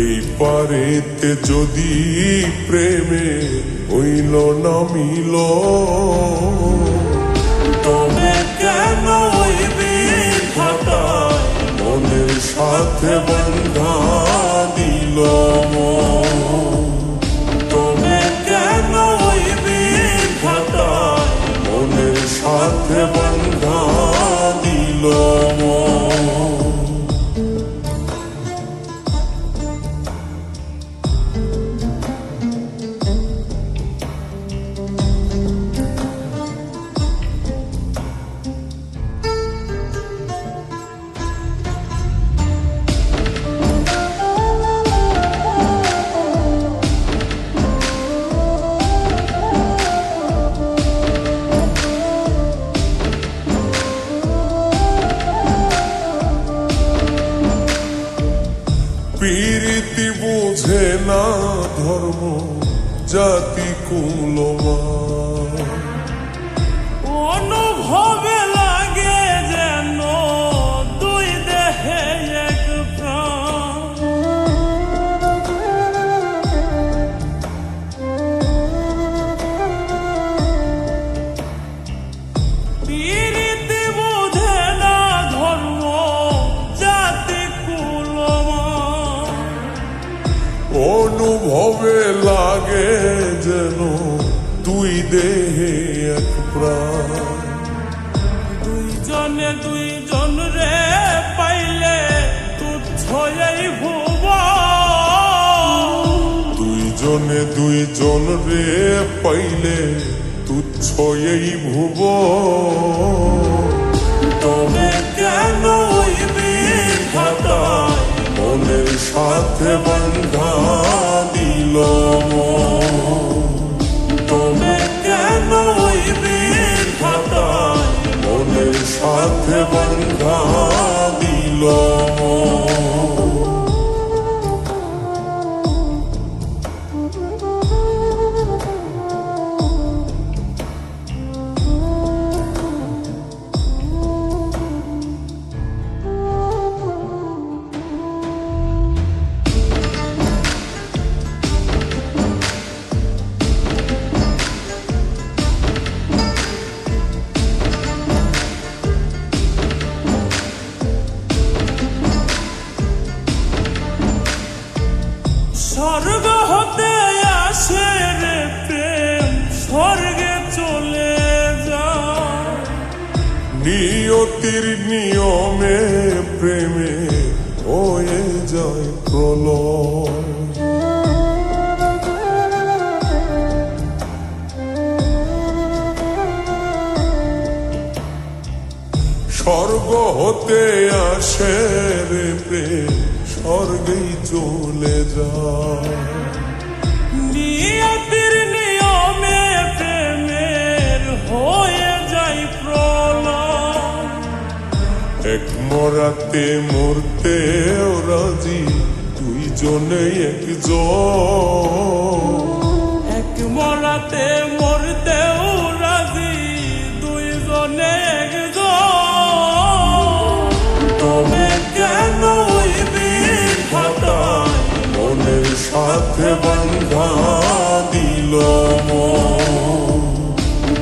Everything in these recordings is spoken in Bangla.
এই পারেতে যদি প্রেমে হইল না মিল, তবে কেন ওই বিধাতায় মনের সাথে বন্ধা দিল? তবে কেন ওই বিধাতায় মনের সাথে বন্ধা দিল? প্রীতি বুঝে না ধর্ম জাতি কুলমান, অনুভবে লাগে যেন দুই দেহে এক প্রাণ। প্রীতি বুঝে না ধর্ম জাতি কুলমান, অনুভবে লাগে যেন দুই দেহে এক প্রাণ। দুইজনে দুইজন রে পাইলে তুচ্ছ এই ভুবন। দুইজনে দুইজন রে পাইলে তুচ্ছ এই ভুবন। তবে কেন ওই বিধাতায় মনের সাথে বন্ধা দিল? তবে কেন ওই বিধাতায় মনের সাথে বন্ধা দিল? স্বর্গ হতে আসে রে প্রেম, স্বর্গে চলে যায়। নিয়তির নিয়মে প্রেমে হয়ে যায় প্রলয়। স্বর্গ হতে আসে রে প্রেম, স্বর্গেই চলে যায়। নিয়তির নিয়মে প্রেমের হয়ে যায় প্রলয়। এক মরাতে মরতে রাজি দুইজনে একজন। এক মরাতে মরতেও রাজি দুইজনে একজন। তবে কেন ওই বিধাতায় মনের সাথে বন্ধা দিল?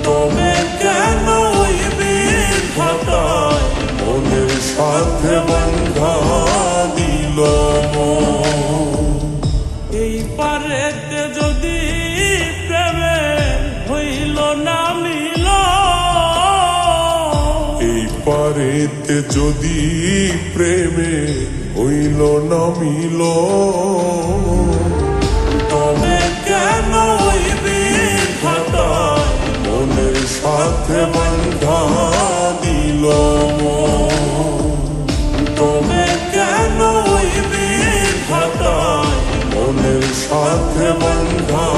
তবে কেন ওই বিধাতায় মনের সাথে বন্ধা দিল? এই পারেতে যদি প্রেমে হইল না মিল, এই পারে হইতে যদি প্রেমে হইল না মিল, তবে কেন ওই বিধাতায় মনের সাথে বান্ধা দিল মন। তবে কেন ওই বিধাতায় মনের সাথে বান্ধা